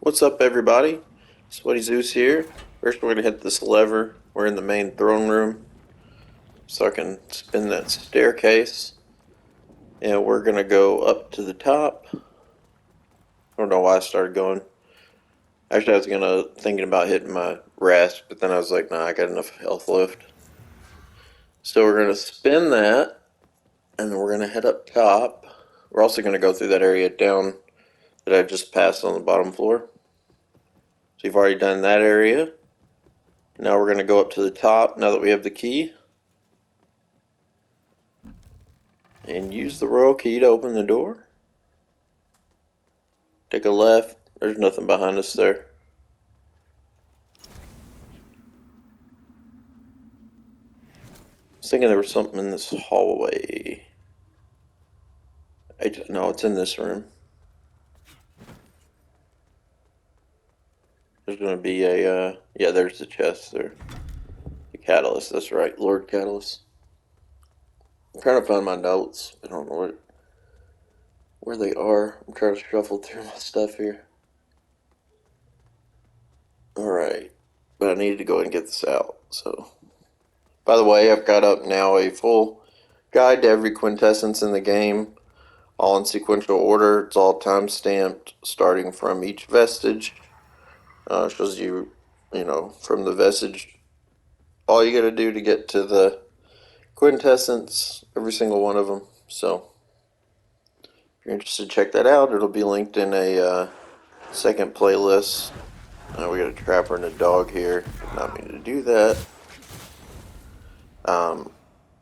What's up, everybody? Sweaty Zeus here. First, we're going to hit this lever. We're in the main throne room, so I can spin that staircase. And we're going to go up to the top. I don't know why I started going. Actually, I was thinking about hitting my rest, but then I was like, nah, I got enough health left. So we're going to spin that, and then we're going to head up top. We're also going to go through that area down that I just passed on the bottom floor. So you've already done that area. Now we're going to go up to the top now that we have the key. And use the royal key to open the door. Take a left. There's nothing behind us there. I was thinking there was something in this hallway. No, it's in this room. There's going to be yeah, there's the chest there. The catalyst, that's right. Lord Catalyst. I'm trying to find my notes. I don't know where they are. I'm trying to shuffle through my stuff here. Alright. But I needed to go and get this out, so. By the way, I've got up now a full guide to every quintessence in the game, all in sequential order. It's all time stamped, starting from each vestige. Shows you, from the vestige, all you got to do to get to the quintessence, every single one of them. So, if you're interested, check that out. It'll be linked in a second playlist. We got a trapper and a dog here. Did not mean to do that.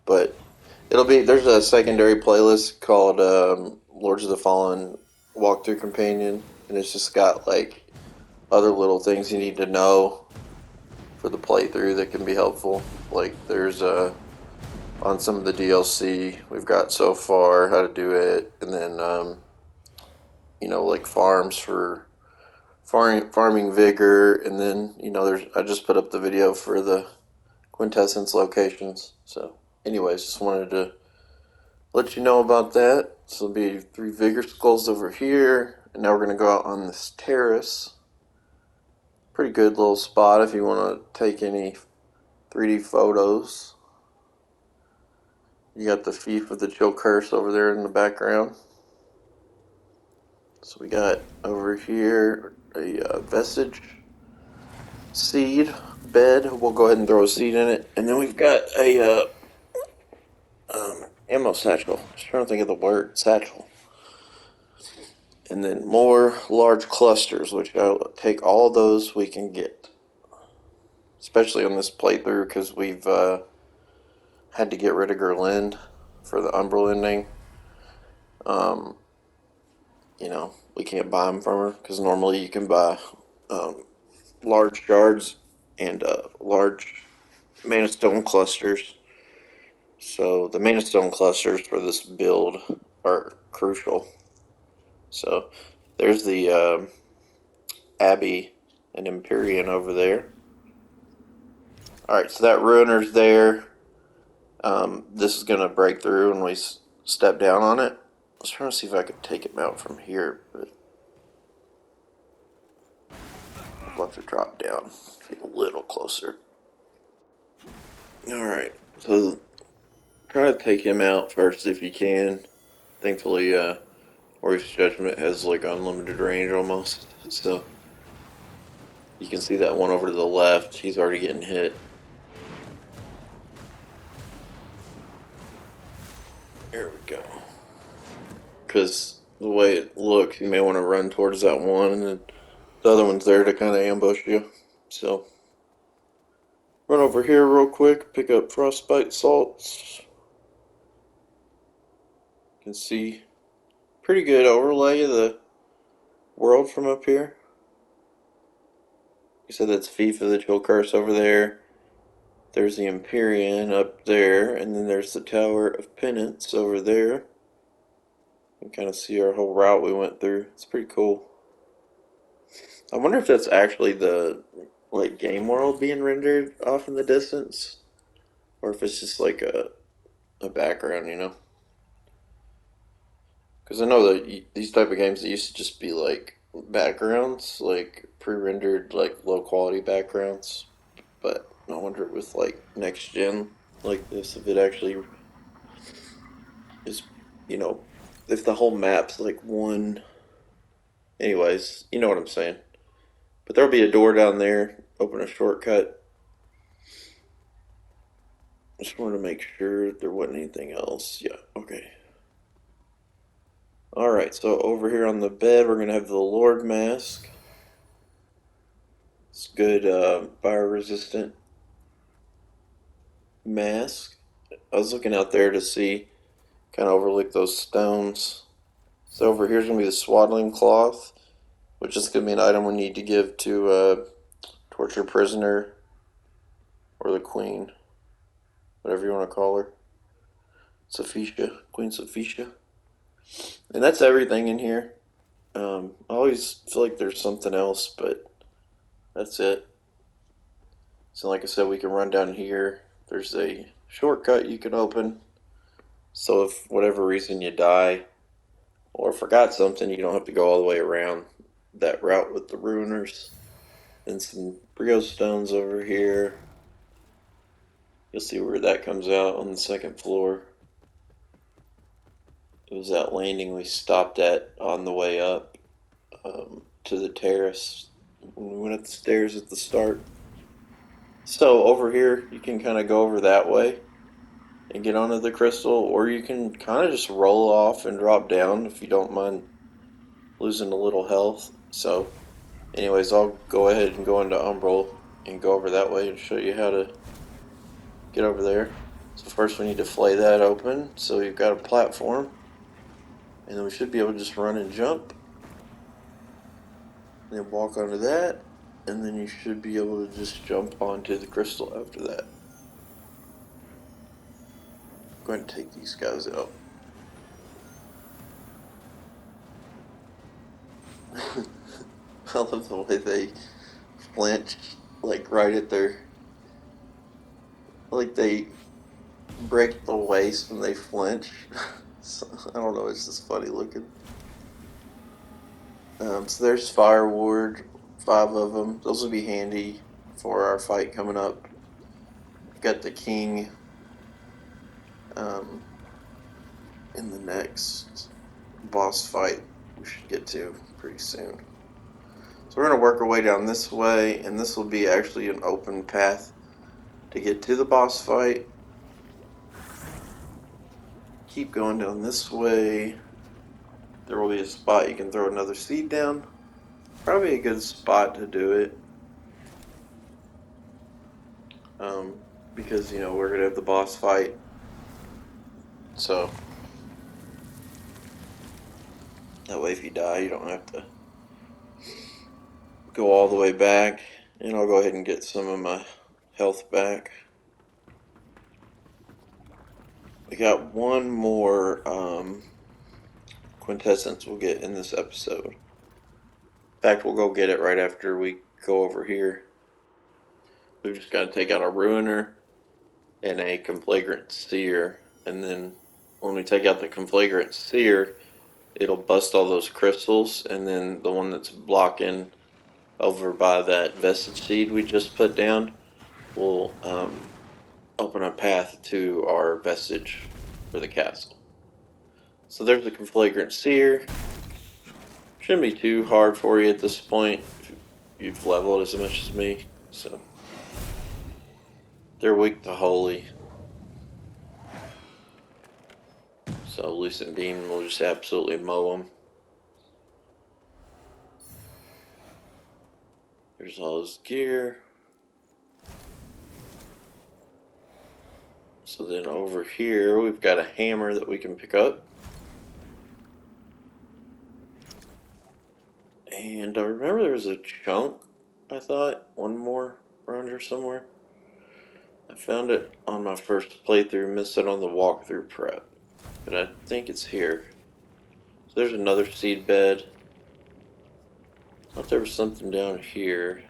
But there's a secondary playlist called Lords of the Fallen Walkthrough Companion, and it's just got like other little things you need to know for the playthrough that can be helpful. Like there's on some of the DLC we've got so far how to do it, and then like farms for farming vigor, and then I just put up the video for the quintessence locations. So anyways, just wanted to let you know about that. So there'll be 3 vigor skulls over here, and now we're going to go out on this terrace. Pretty good little spot if you want to take any 3D photos. You got the Fief of the Chill Curse over there in the background. So we got over here a vestige seed bed. We'll go ahead and throw a seed in it. And then we've got a ammo satchel. Just trying to think of the word, satchel. And then more large clusters, which I'll take all those we can get. Especially on this playthrough, because we've had to get rid of Gerlind for the Umbral ending. We can't buy them from her, because normally you can buy large shards and large Mana Stone clusters. So the Mana Stone clusters for this build are crucial. So there's the Abbey and Empyrean over there. Alright, so that Ruiner's there. This is going to break through when we step down on it. I was trying to see if I could take him out from here, but I'll have to drop down, get a little closer. Alright, so try to take him out first if you can. Thankfully, Warrior's Judgment has like unlimited range almost, so you can see that one over to the left. He's already getting hit. There we go. Because the way it looks, you may want to run towards that one, and then the other one's there to kind of ambush you. So, run over here real quick, pick up Frostbite Salts. You can see pretty good overlay of the world from up here. You said that's Fief of the Chill Curse over there. There's the Empyrean up there, and then there's the Tower of Penance over there. You can kind of see our whole route we went through. It's pretty cool. I wonder if that's actually the game world being rendered off in the distance, or if it's just like a background, Because I know that these type of games, they used to just be like backgrounds, like pre-rendered, like low quality backgrounds. But I wonder with like next gen like this, if it actually is, you know, if the whole map's like one. Anyways, you know what I'm saying. But there'll be a door down there. Open a shortcut. Just wanted to make sure there wasn't anything else. Yeah, okay. Alright, so over here on the bed, we're going to have the Lord Mask. It's good fire resistant mask. I was looking out there to see, kind of overlook those stones. So over here's going to be the swaddling cloth, which is going to be an item we need to give to tortured prisoner or the queen, whatever you want to call her. Sophicia, Queen Sophicia. And that's everything in here. I always feel like there's something else, but that's it. So like I said, we can run down here. There's a shortcut you can open. So if whatever reason you die or forgot something, you don't have to go all the way around that route with the ruiners. And some Brio stones over here. You'll see where that comes out on the second floor. It was that landing we stopped at on the way up to the terrace when we went up the stairs at the start. So over here, you can kind of go over that way and get onto the crystal, or you can kind of just roll off and drop down if you don't mind losing a little health. So anyways, I'll go ahead and go into Umbral and go over that way and show you how to get over there. So first we need to flay that open. So you've got a platform, and then we should be able to just run and jump. And then walk onto that, and then you should be able to just jump onto the crystal after that. I'm going to take these guys out. I love the way they flinch, like right at their, like they break the waist when they flinch. So, I don't know, it's just funny looking. So there's Fire Ward, 5 of them. Those will be handy for our fight coming up. Got the king in the next boss fight we should get to pretty soon. So we're going to work our way down this way, and this will be actually an open path to get to the boss fight. Keep going down this way. There will be a spot you can throw another seed down. Probably a good spot to do it. Because, you know, we're going to have the boss fight. So that way if you die, you don't have to go all the way back. And I'll go ahead and get some of my health back. We got one more quintessence we'll get in this episode. In fact, we'll go get it right after we go over here. We've just got to take out a ruiner and a conflagrant seer, and then when we take out the conflagrant seer, it'll bust all those crystals, and then the one that's blocking over by that vestige seed we just put down will open a path to our vestige for the castle. So there's the conflagrant seer. Shouldn't be too hard for you at this point if you've leveled as much as me. So they're weak to holy. So Lucent Beam will just absolutely mow them. There's all his gear. So then over here we've got a hammer that we can pick up. And I remember there was a chunk, I thought, one more around here somewhere. I found it on my first playthrough, missed it on the walkthrough prep. But I think it's here. So there's another seed bed. I thought there was something down here.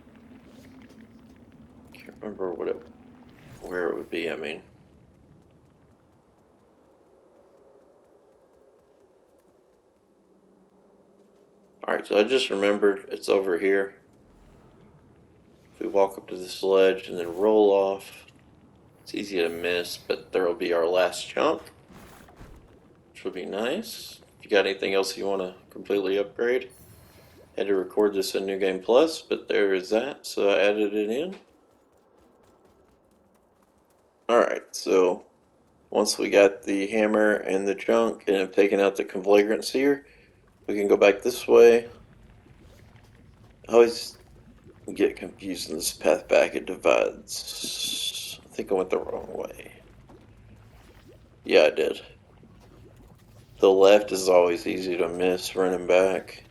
Can't remember where it would be, I mean. Alright, so I just remembered it's over here. If we walk up to this ledge and then roll off, it's easy to miss, but there will be our last chunk, which will be nice. If you got anything else you want to completely upgrade, had to record this in New Game Plus, but there is that, so I added it in. Alright, so once we got the hammer and the chunk and have taken out the conflagrant seer, we can go back this way. I always get confused in this path back. It divides. I think I went the wrong way. Yeah, I did. The left is always easy to miss running back.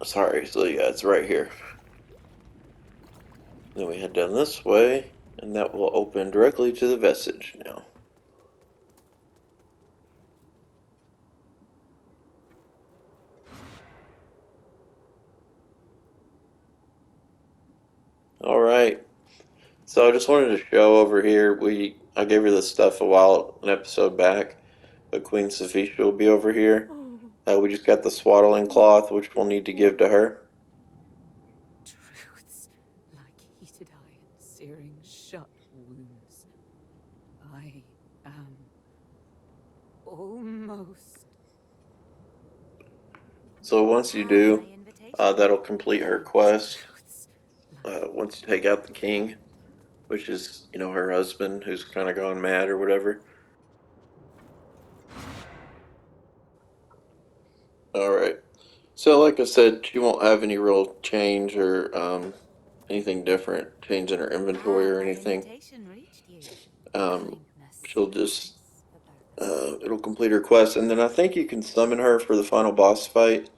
Sorry, so yeah, it's right here. Then we head down this way, and that will open directly to the vestige now. Alright, so I just wanted to show over here, I gave her this stuff an episode back, but Queen Sophisha will be over here. We just got the swaddling cloth, which we'll need to give to her. Truths like heated iron searing shut wounds. I am almost. So once you do, that'll complete her quest. Once you take out the king, which is, her husband who's kind of gone mad or whatever. Alright. So like I said, she won't have any real change or anything different, change in her inventory or anything. She'll just, it'll complete her quest. And then I think you can summon her for the final boss fight.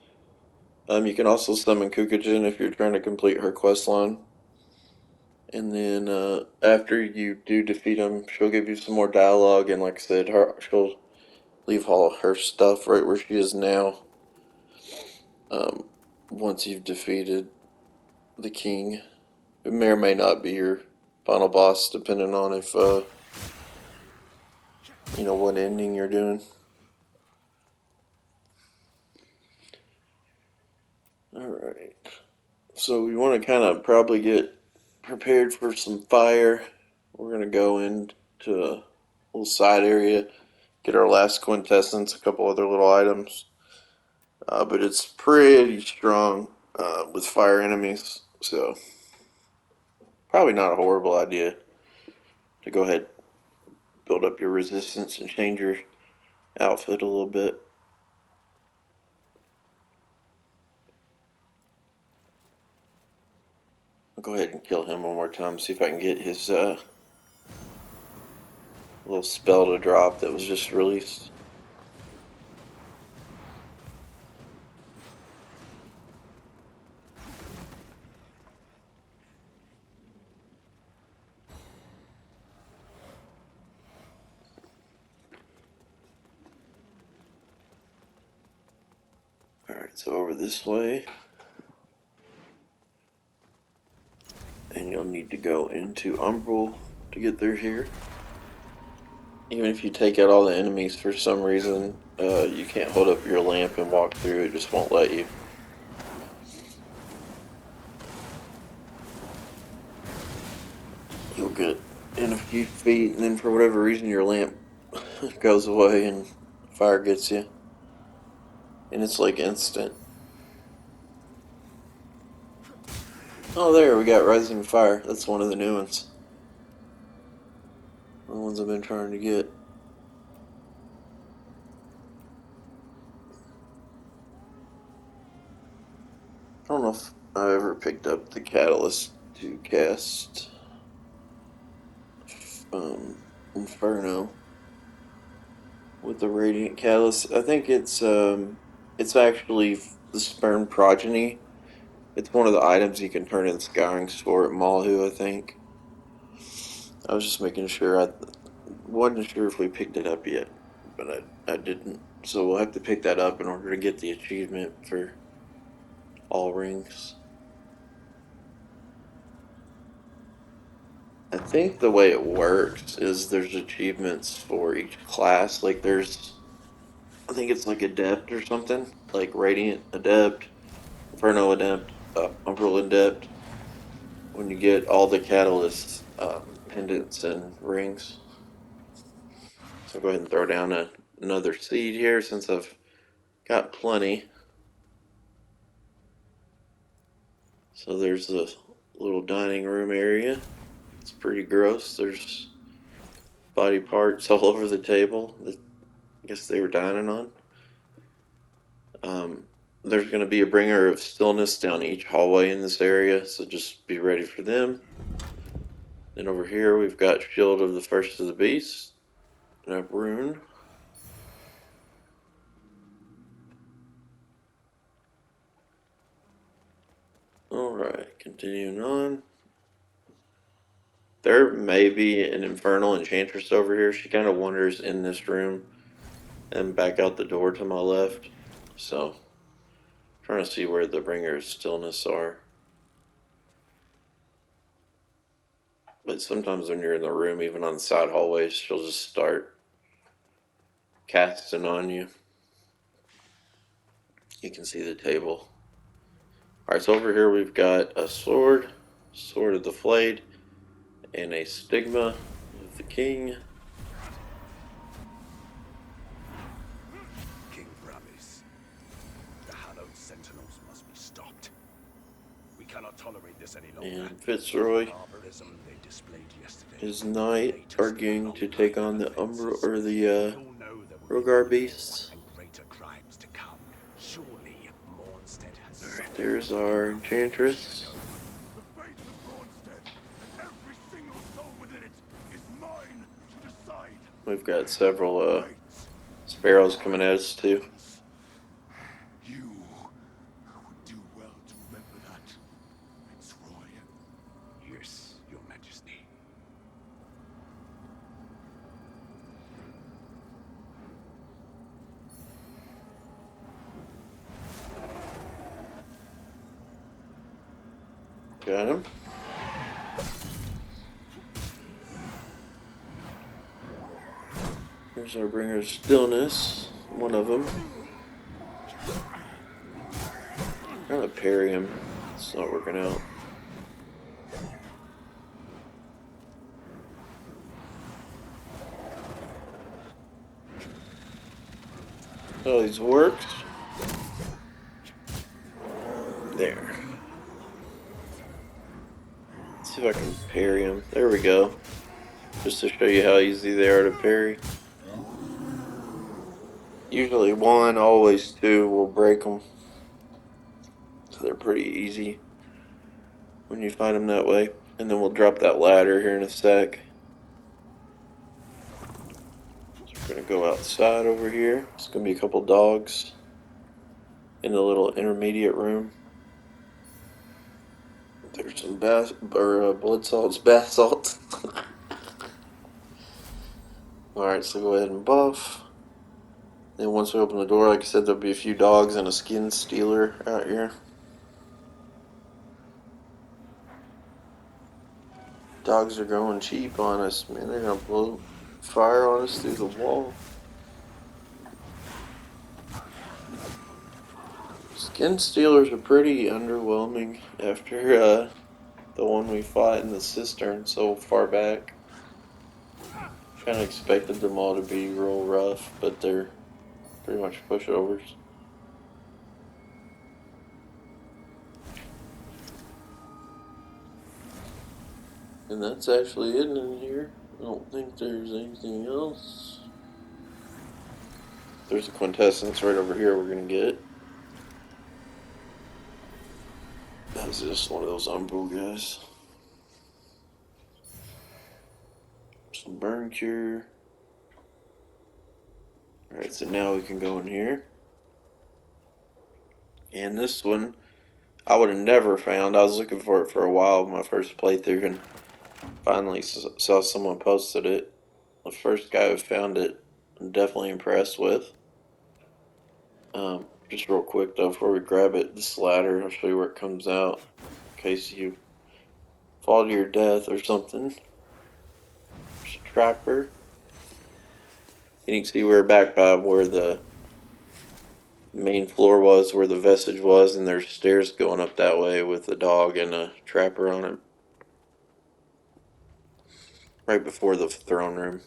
You can also summon Kukujin if you're trying to complete her quest line. And then after you do defeat him, she'll give you some more dialogue. And like I said, she'll leave all her stuff right where she is now. Once you've defeated the king, it may or may not be your final boss, depending on if what ending you're doing. Alright, so we want to kind of probably get prepared for some fire. We're going to go into a little side area, get our last quintessence, a couple other little items. But it's pretty strong with fire enemies, so probably not a horrible idea to go ahead, build up your resistance, and change your outfit a little bit. I'll go ahead and kill him one more time, see if I can get his little spell to drop that was just released. Alright, so over this way. And you'll need to go into Umbral to get through here. Even if you take out all the enemies for some reason, you can't hold up your lamp and walk through, it just won't let you. You'll get in a few feet, and then for whatever reason your lamp goes away and fire gets you. And it's like instant. Oh, there, we got Rising Fire. That's one of the new ones. The ones I've been trying to get. I don't know if I ever picked up the Catalyst to cast Inferno with the Radiant Catalyst. I think it's actually the Sperm Progeny. It's one of the items you can turn in Scouring Store at Malhu, I think. I was just making sure. I wasn't sure if we picked it up yet, but I didn't. So we'll have to pick that up in order to get the achievement for all rings. I think the way it works is there's achievements for each class. Like there's I think it's like Adept or something, like Radiant Adept, Inferno Adept, Umbral Adept. When you get all the catalyst pendants and rings. So I'll go ahead and throw down another seed here since I've got plenty. So there's the little dining room area. It's pretty gross. There's body parts all over the table that I guess they were dining on. There's going to be a bringer of stillness down each hallway in this area, so just be ready for them. Then over here we've got Shield of the First of the Beast, and a rune. Alright, continuing on. There may be an Infernal Enchantress over here. She kind of wanders in this room and back out the door to my left. So, trying to see where the Bringer of Stillness are. But sometimes when you're in the room, even on the side hallways, she'll just start casting on you. You can see the table. Alright, so over here we've got a sword, Sword of the Flayed, and a Stigma of the King. King Bravis, the hallowed sentinels must be stopped. We cannot tolerate this any longer. And Fitzroy, Barbarism they displayed yesterday. his knight, arguing to take on the Rogar beasts. And greater crimes to come. Surely Mornstead has. Alright, there's our Enchantress. The fate of Mornstead and every single soul within it is mine to decide. We've got several sparrows coming at us too. You would do well to remember that, Fitzroy. Yes, Your Majesty. Got him. Here's our Bringer of Stillness, one of them. Trying to parry him. It's not working out. Oh, these worked. There. Let's see if I can parry him. There we go. Just to show you how easy they are to parry. Usually one, always two will break them. So they're pretty easy when you find them that way. And then we'll drop that ladder here in a sec. So we're going to go outside over here. It's going to be a couple dogs in the little intermediate room. There's some blood salts, bath salts. Alright, so go ahead and buff. Then once we open the door, like I said, there'll be a few dogs and a skin stealer out here. Dogs are going cheap on us, man. They're gonna blow fire on us through the wall. Skin stealers are pretty underwhelming after the one we fought in the cistern so far back. Kind of expected them all to be real rough, but they're pretty much pushovers. And that's actually it in here. I don't think there's anything else. There's a quintessence right over here we're gonna get. That's just one of those umbral guys. Some burn cure. Alright, so now we can go in here. And this one, I would have never found. I was looking for it for a while my first playthrough, and finally saw someone posted it. The first guy who found it, I'm definitely impressed with. Just real quick though, before we grab it, this ladder, I'll show you where it comes out in case you fall to your death or something. There's a trapper. And you can see we're back by where the main floor was, where the vestige was, and there's stairs going up that way with a dog and a trapper on it. Right before the throne room.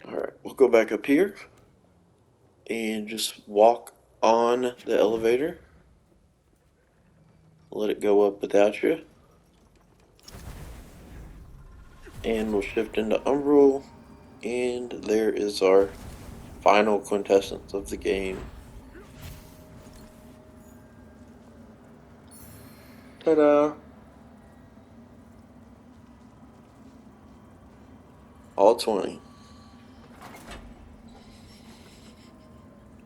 Alright, we'll go back up here and just walk on the elevator. Let it go up without you. And we'll shift into Umbral. And there is our final quintessence of the game. Ta-da! All 20.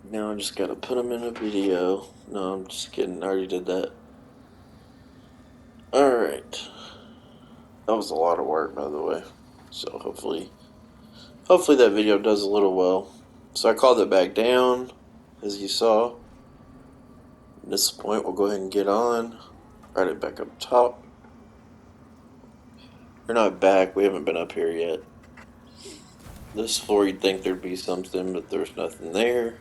Now I just gotta put them in a video. No, I'm just kidding. I already did that. Alright. That was a lot of work, by the way. So hopefully that video does a little well. So I called it back down, as you saw. At this point, we'll go ahead and get on. Write it back up top. We're not back. We haven't been up here yet. This floor, you'd think there'd be something, but there's nothing there.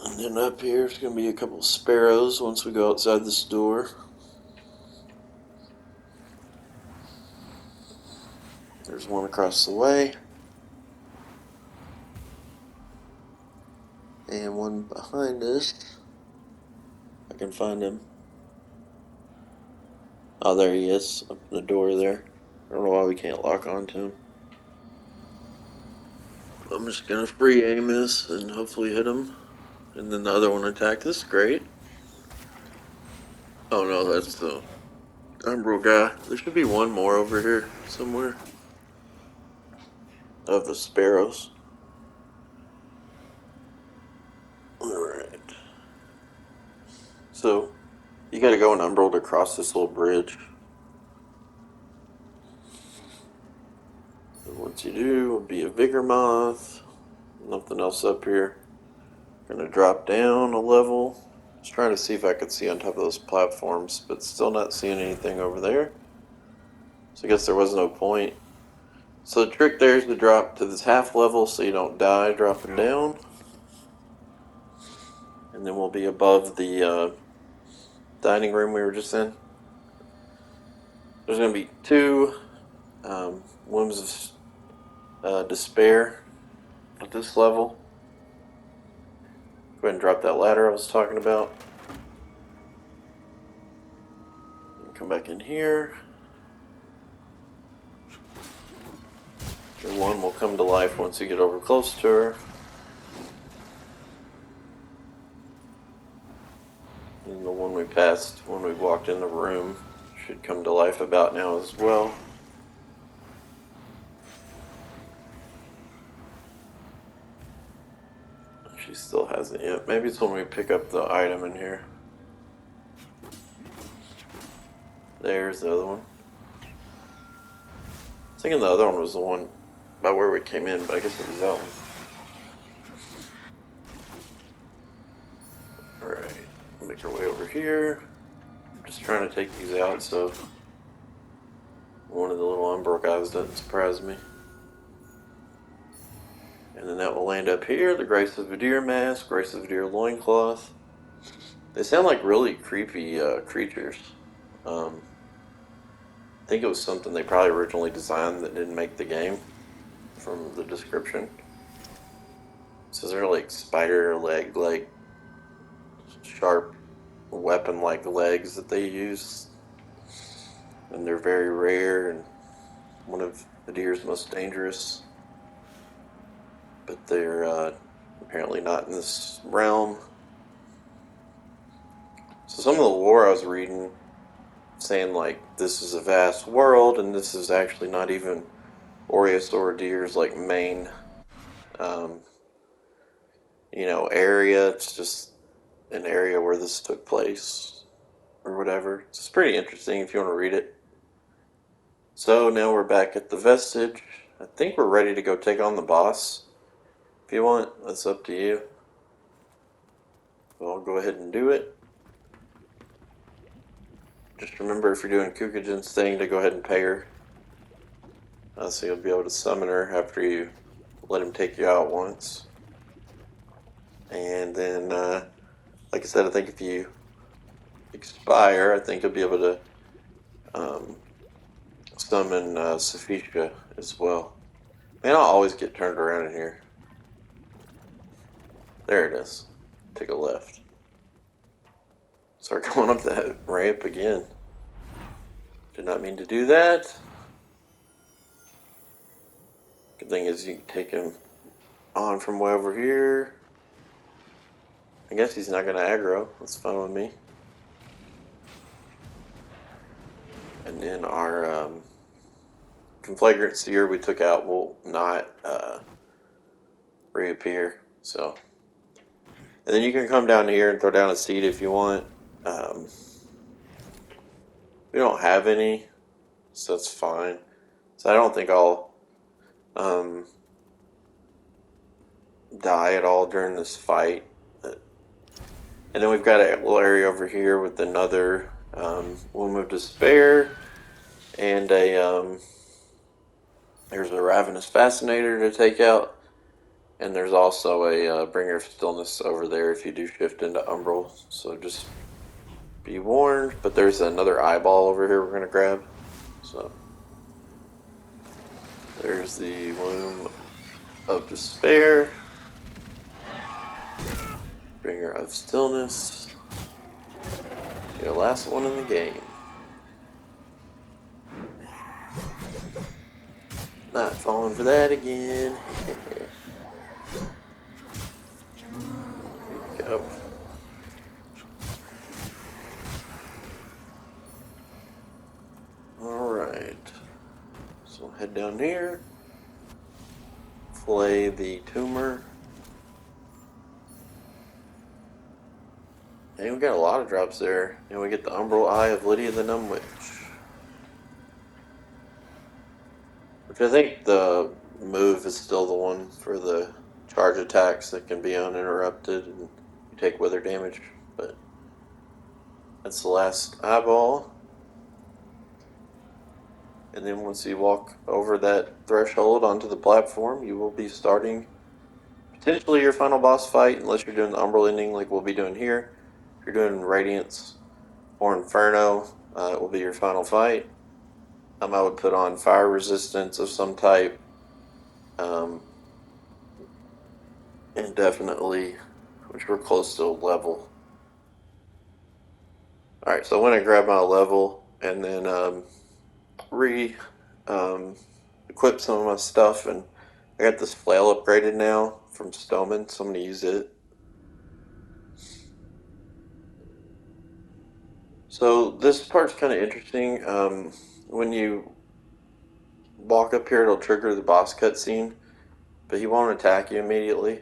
And then up here, there's going to be a couple of sparrows once we go outside this door. There's one across the way. And one behind us. I can find him. Oh, there he is, up in the door there. I don't know why we can't lock onto him. I'm just going to free aim this and hopefully hit him. And then the other one attacked. This is great. Oh no, that's the Umbral guy. There should be one more over here somewhere. Of the sparrows. Alright. So, you gotta go in Umbral to cross this little bridge. And once you do, it'll be a Vigor Moth. Nothing else up here. Gonna drop down a level. Just trying to see if I could see on top of those platforms, but still not seeing anything over there. So I guess there was no point. So the trick there is to drop to this half level so you don't die dropping down. And then we'll be above the dining room we were just in. There's going to be two Wombs of Despair at this level. Go ahead and drop that ladder I was talking about. And come back in here. And one will come to life once you get over close to her. And the one we passed when we walked in the room should come to life about now as well. She still hasn't yet. Maybe it's when we pick up the item in here. There's the other one. I was thinking the other one was the one by where we came in, but I guess it was that one. Alright, make our way over here. I'm just trying to take these out so one of the little Umbral guys doesn't surprise me. And then that will land up here, the Grace of Vidir mask, Grace of Vidir loincloth. They sound like really creepy creatures. I think it was something they probably originally designed that didn't make the game, from the description. So they're like spider leg, like sharp weapon-like legs that they use. And they're very rare and one of Vidir's most dangerous. But they're apparently not in this realm. So some of the lore I was reading saying like this is a vast world and this is actually not even Oriosaur Deer's like main area. It's just an area where this took place or whatever. It's pretty interesting if you want to read it. So now we're back at the vestige. I think we're ready to go take on the boss. If you want, that's up to you. But I'll go ahead and do it. just remember if you're doing Kukujin's thing to go ahead and pay her. So you'll be able to summon her after you let him take you out once. And then, like I said, I think if you expire, I think you'll be able to summon Sophisha as well. Man, I'll always get turned around in here. There it is. Take a left. Start going up that ramp again. Did not mean to do that. Good thing is you can take him on from way over here. I guess he's not going to aggro. That's fine with me. And then our Conflagrant Seer we took out will not reappear. So, and then you can come down here and throw down a seed if you want. We don't have any, so that's fine. So I don't think I'll die at all during this fight. And then we've got a little area over here with another Womb of Despair and a there's a Ravenous Fascinator to take out, and there's also a Bringer of Stillness over there if you do shift into Umbral. So just be warned. But there's another eyeball over here we're gonna grab. So there's the Womb of Despair. Bringer of Stillness. Your last one in the game. Not falling for that again. Go. Alright. So we'll head down here. Flay the tumor. And we got a lot of drops there. And we get the Umbral Eye of Lydia the Numb Witch. Which I think the move is still the one for the charge attacks that can be uninterrupted and you take weather damage. But that's the last eyeball. And then once you walk over that threshold onto the platform, you will be starting potentially your final boss fight, unless you're doing the Umbral ending like we'll be doing here. If you're doing Radiance or Inferno, it will be your final fight. I would put on fire resistance of some type. And definitely, which we're close to a level. Alright, so I went and grabbed my level and then equip some of my stuff, and I got this flail upgraded now from Stoneman, so I'm going to use it. So this part's kind of interesting. When you walk up here, it'll trigger the boss cutscene, but he won't attack you immediately.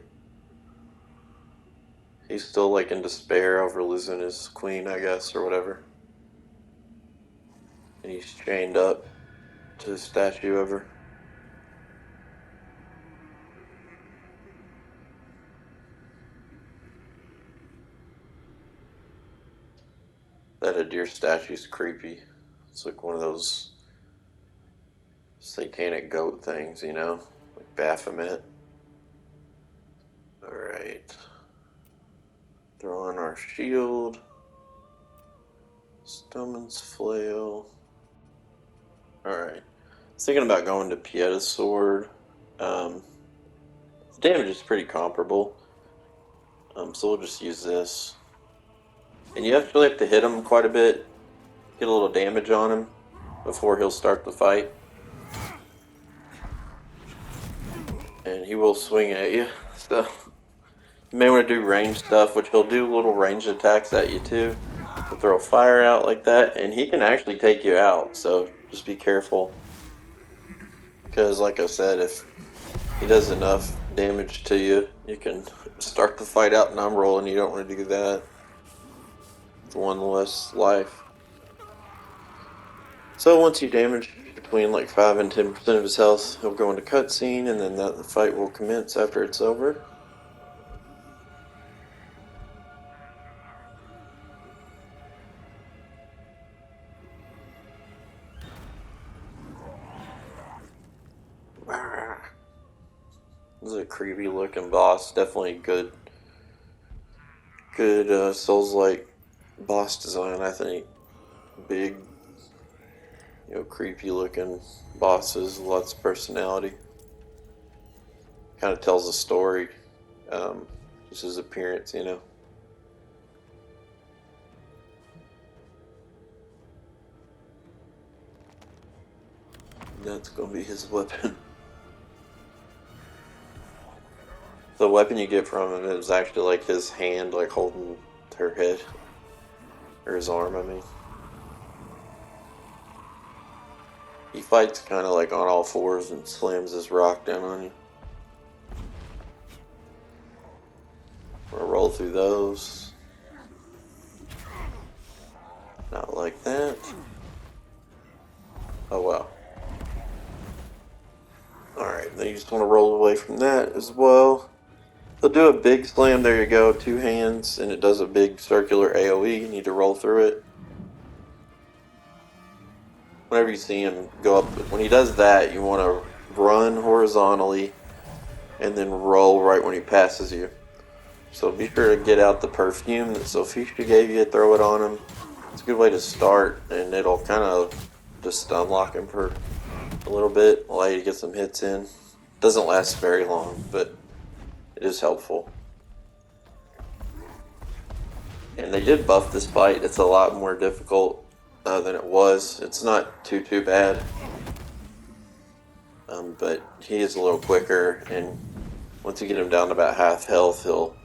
He's still like in despair over losing his queen, I guess, or whatever. And he's chained up to the statue of her. That Adir statue's creepy. It's like one of those satanic goat things, you know? Like Baphomet. Alright. Throw on our shield. Stoneman's flail. Alright. I was thinking about going to Pietta's sword. The damage is pretty comparable. So we'll just use this. And you actually have to hit him quite a bit. Get a little damage on him before he'll start the fight. And he will swing at you. So you may want to do range stuff, which he'll do little range attacks at you too. He'll throw fire out like that, and he can actually take you out, so just be careful. Because like I said, if he does enough damage to you, you can start the fight out in Umbral, and you don't want to do that. It's one less life. So once you damage between like 5 and 10% of his health, he'll go into cutscene, and then the fight will commence after it's over. This is a creepy looking boss. Definitely good Souls-like boss design, I think. Big, creepy looking bosses, lots of personality. Kind of tells a story. Just his appearance, That's gonna be his weapon. The weapon you get from him is actually like his hand, like holding her head. Or his arm, I mean. He fights kind of like on all fours and slams his rock down on you. We'll roll through those. Not like that. Oh wow. Alright, then you just want to roll away from that as well. They'll do a big slam, there you go, 2 hands, and it does a big circular AoE. You need to roll through it. Whenever you see him go up, when he does that, you want to run horizontally and then roll right when he passes you. So be sure to get out the perfume that Sophisha gave you, throw it on him. It's a good way to start, and it'll kind of just unlock him for a little bit, allow you to get some hits in. Doesn't last very long, but it is helpful. And they did buff this fight. It's a lot more difficult than it was. It's not too bad. But he is a little quicker, and once you get him down to about half health, he'll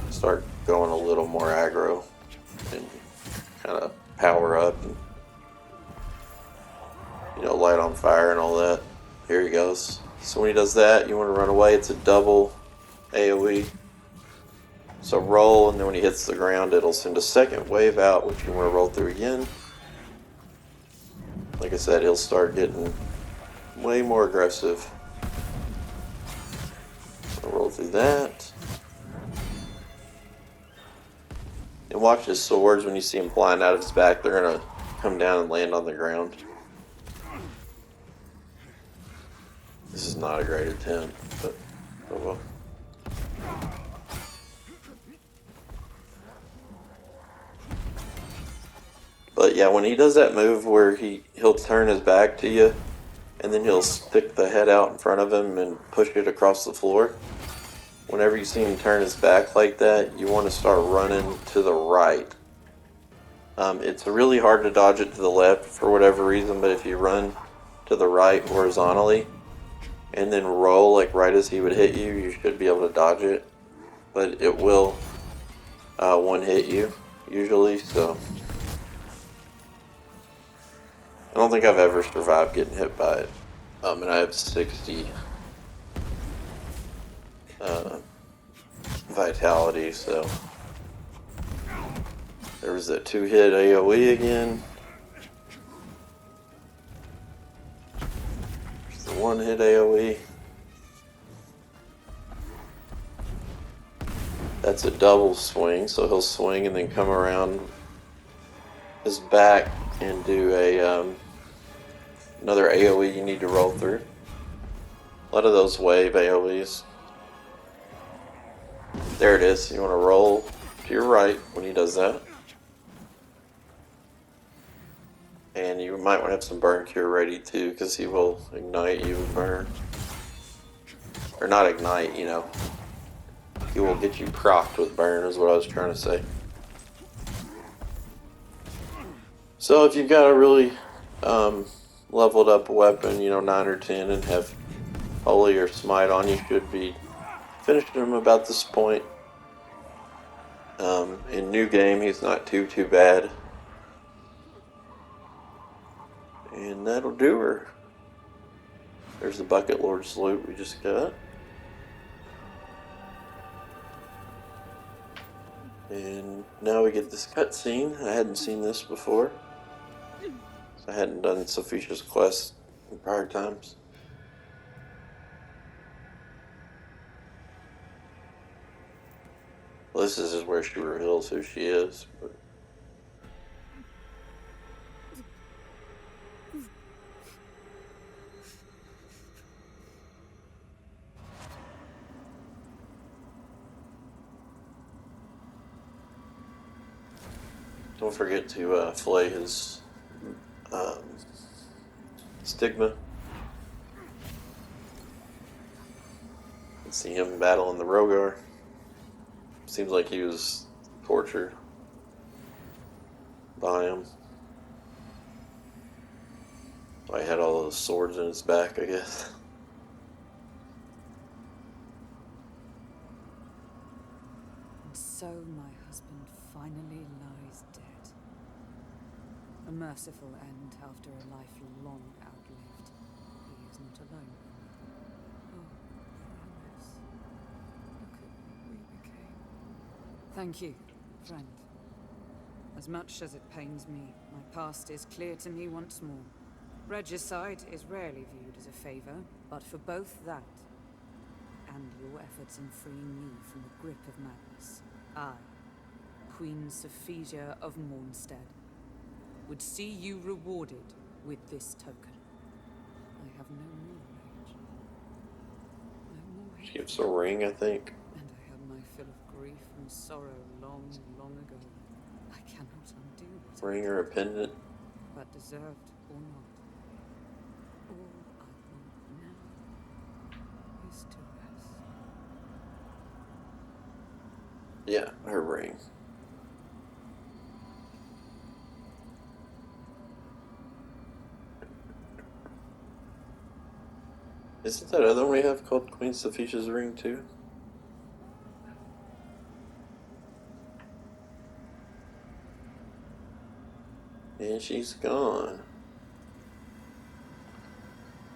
start going a little more aggro and kind of power up and, light on fire and all that. Here he goes. So when he does that, you want to run away. It's a double AoE. So roll, and then when he hits the ground, it'll send a second wave out, which you want to roll through again. Like I said, he'll start getting way more aggressive. So roll through that. And watch his swords. When you see him flying out of his back, they're going to come down and land on the ground. This is not a great attempt, but oh well. But yeah, when he does that move where he'll turn his back to you, and then he'll stick the head out in front of him and push it across the floor. Whenever you see him turn his back like that, you want to start running to the right. It's really hard to dodge it to the left for whatever reason, but if you run to the right horizontally and then roll like right as he would hit you, you should be able to dodge it. But it will one hit you usually, so I don't think I've ever survived getting hit by it. And I have 60 vitality, so there was that 2-hit AoE again. There's the 1-hit AoE. That's a double swing, so he'll swing and then come around his back and do a another AoE you need to roll through. A lot of those wave AoEs. There it is. You want to roll to your right when he does that. And you might want to have some burn cure ready too, because he will ignite you with burn. Or not ignite, He will get you procced with burn is what I was trying to say. So if you've got a really leveled up weapon, 9 or 10, and have Holy or Smite on, you should be finishing him about this point. In new game, he's not too bad. And that'll do her. There's the Bucket Lord's loot we just got. And now we get this cutscene. I hadn't seen this before. I hadn't done Sophisha's quest in prior times. Well, this is where she reveals who she is. But Don't forget to fillet his um, stigma. And see him battling the Rogar. Seems like he was tortured by him. I had all those swords in his back, I guess. And so my husband finally lies dead. A merciful end after a life long outlived. He is not alone. Oh, Promise. Look at what we became. Thank you, friend. As much as it pains me, my past is clear to me once more. Regicide is rarely viewed as a favor, but for both that and your efforts in freeing me from the grip of madness, I, Queen Sophia of Mornstead, would see you rewarded with this token. I have no more rage. No more She hate. gives a ring, I think. And I had my fill of grief and sorrow long, long ago. I cannot undo what I Ring or a did, pendant. but deserved or not. All I want now is to rest. Yeah, her ring. Isn't that other one we have called Queen Sophia's ring too? And she's gone.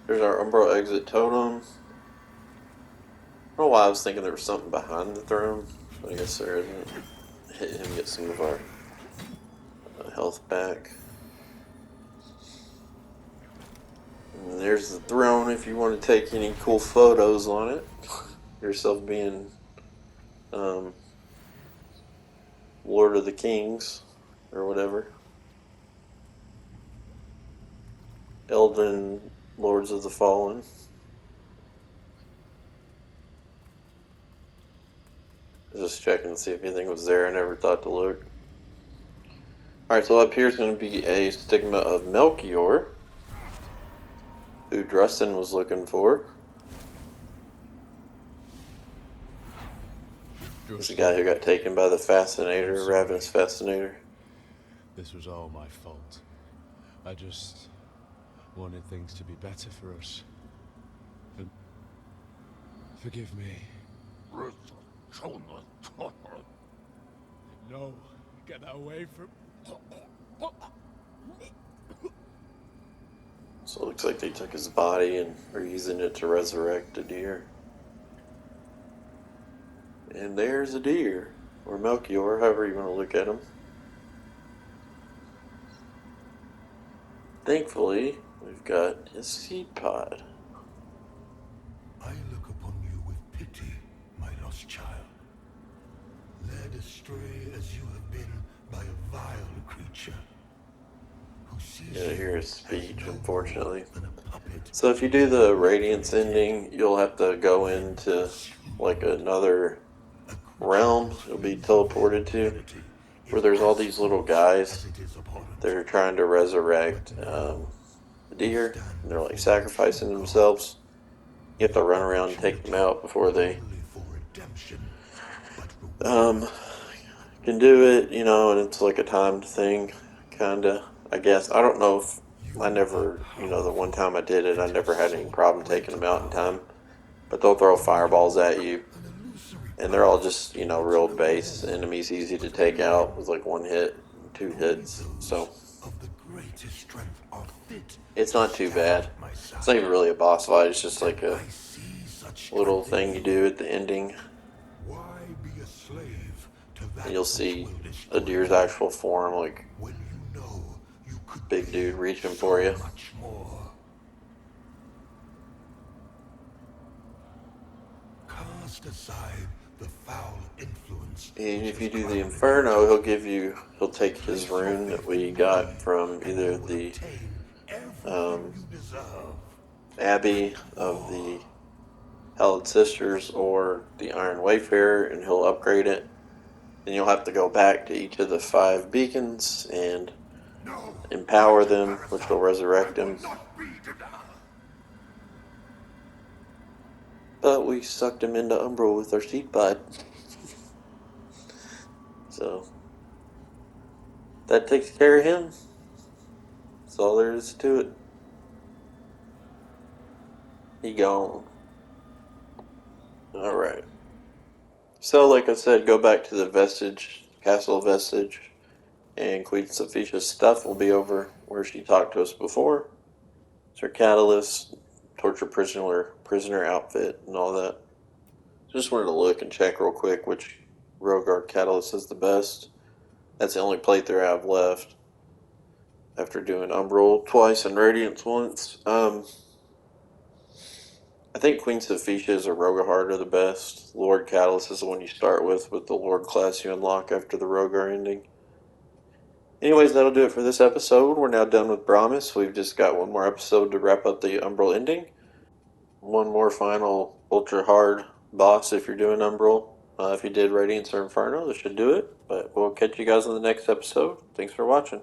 There's our Umbral exit totem. I don't know why I was thinking there was something behind the throne, but I guess there isn't. Hit him, get some of our health back. And there's the throne if you want to take any cool photos on it. Yourself being Lord of the Kings or whatever. Elven Lords of the Fallen. Just checking to see if anything was there. I never thought to look. Alright, so up here is going to be a stigma of Melchior, who Drustin was looking for. This is the guy who got taken by the Fascinator, Ravenous Fascinator. This was all my fault. I just wanted things to be better for us. And forgive me. No, get that away from... So it looks like they took his body and are using it to resurrect a deer. And there's a deer, or Melchior, however you want to look at him. Thankfully, we've got his seed pod. I look upon you with pity, my lost child. Led astray as you have been by a vile creature who sees You gotta hear his you as speech, no unfortunately. more than a puppet. So if you do the Radiance ending, you'll have to go into like another realm you'll be teleported to, where there's all these little guys that are trying to resurrect the deer, and they're like sacrificing themselves. You have to run around and take them out before they can do it, you know, and it's like a timed thing, kinda, I guess. I don't know if I never, you know, the one time I did it, I never had any problem taking them out in time. But they'll throw fireballs at you, and they're all just, you know, real base enemies, easy to take out with like one hit, 2 hits. So it's not too bad. It's not even really a boss fight. It's just like a little thing you do at the ending, and you'll see a deer's actual form, like big dude reaching for you. Cast aside the foul influence. And if you do the Inferno, he'll take his rune that we got from either the Abbey of the Hallowed Sisters or the Iron Wayfarer, and he'll upgrade it. then you'll have to go back to each of the 5 beacons and No, empower mighty them, parasite, which will resurrect I will them. not be denied. But we sucked him into Umbral with our seed pod. So that takes care of him. That's all there is to it. He gone. Alright. So like I said, go back to the Vestige, Castle Vestige, and Queen Sophia's stuff will be over where she talked to us before. It's her catalyst, torture prisoner outfit, and all that. Just wanted to look and check real quick which Rogard catalyst is the best. That's the only playthrough I have left after doing Umbral twice and Radiance once. I think Queen Sophia's or Rogahard are the best. Lord Catalyst is the one you start with the Lord class you unlock after the Rogar ending. Anyways, that'll do it for this episode. We're now done with Brahmis. We've just got one more episode to wrap up the Umbral ending. One more final ultra hard boss if you're doing Umbral. If you did Radiance or Inferno, this should do it. But we'll catch you guys in the next episode. Thanks for watching.